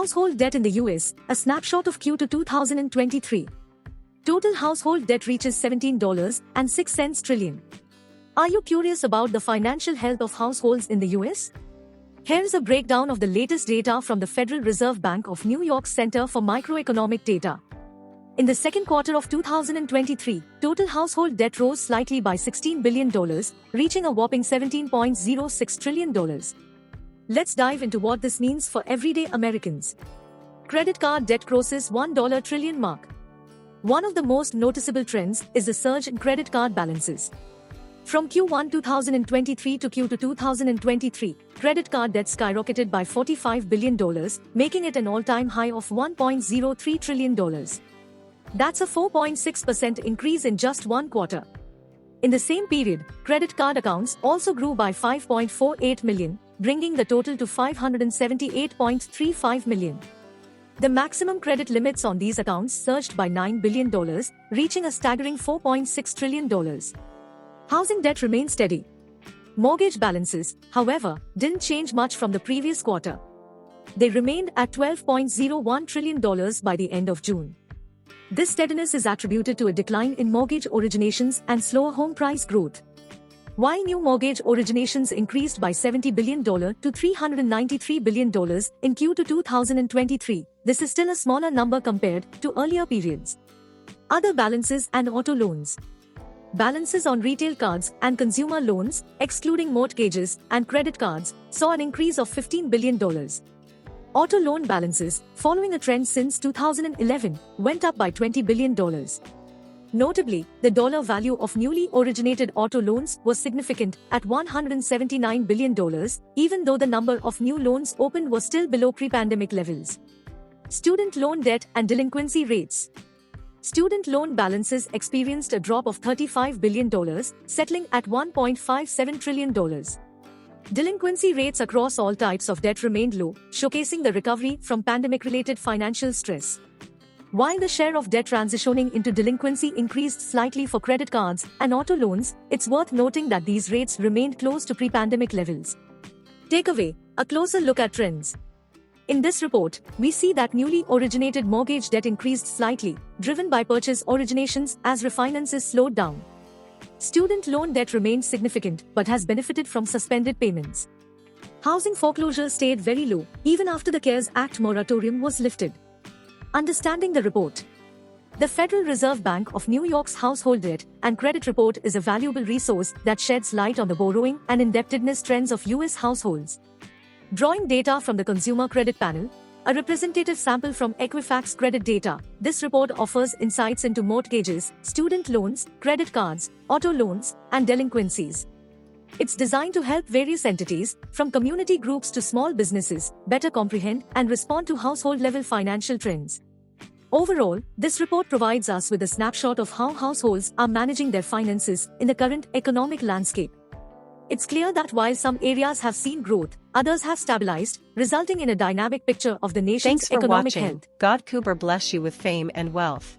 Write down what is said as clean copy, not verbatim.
Household debt in the US, a snapshot of Q2 2023. Total household debt reaches $17.06 trillion. Are you curious about the financial health of households in the US? Here's a breakdown of the latest data from the Federal Reserve Bank of New York's Center for Microeconomic Data. In the second quarter of 2023, total household debt rose slightly by $16 billion, reaching a whopping $17.06 trillion. Let's dive into what this means for everyday Americans. Credit card debt crosses $1 trillion mark. One of the most noticeable trends is the surge in credit card balances. From Q1 2023 to Q2 2023, credit card debt skyrocketed by $45 billion, making it an all-time high of $1.03 trillion. That's a 4.6% increase in just one quarter. In the same period, credit card accounts also grew by 5.48 million, bringing the total to 578.35 million. The maximum credit limits on these accounts surged by $9 billion, reaching a staggering $4.6 trillion. Housing debt remained steady. Mortgage balances, however, didn't change much from the previous quarter. They remained at $12.01 trillion by the end of June. This steadiness is attributed to a decline in mortgage originations and slower home price growth. While new mortgage originations increased by $70 billion to $393 billion in Q2 2023, this is still a smaller number compared to earlier periods. Other balances and auto loans. Balances on retail cards and consumer loans, excluding mortgages and credit cards, saw an increase of $15 billion. Auto loan balances, following a trend since 2011, went up by $20 billion. Notably, the dollar value of newly originated auto loans was significant at $179 billion, even though the number of new loans opened was still below pre-pandemic levels. Student loan debt and delinquency rates. Student loan balances experienced a drop of $35 billion, settling at $1.57 trillion. Delinquency rates across all types of debt remained low, showcasing the recovery from pandemic-related financial stress. While the share of debt transitioning into delinquency increased slightly for credit cards and auto loans, it's worth noting that these rates remained close to pre-pandemic levels. Takeaway: a closer look at trends. In this report, we see that newly originated mortgage debt increased slightly, driven by purchase originations as refinances slowed down. Student loan debt remained significant but has benefited from suspended payments. Housing foreclosures stayed very low, even after the CARES Act moratorium was lifted. Understanding the report. The Federal Reserve Bank of New York's Household Debt and Credit Report is a valuable resource that sheds light on the borrowing and indebtedness trends of US households. Drawing data from the Consumer Credit Panel, a representative sample from Equifax credit data, this report offers insights into mortgages, student loans, credit cards, auto loans, and delinquencies. It's designed to help various entities, from community groups to small businesses, better comprehend and respond to household-level financial trends. Overall, this report provides us with a snapshot of how households are managing their finances in the current economic landscape. It's clear that while some areas have seen growth, others have stabilized, resulting in a dynamic picture of the nation's economic health. KudosKuber bless you with fame and wealth.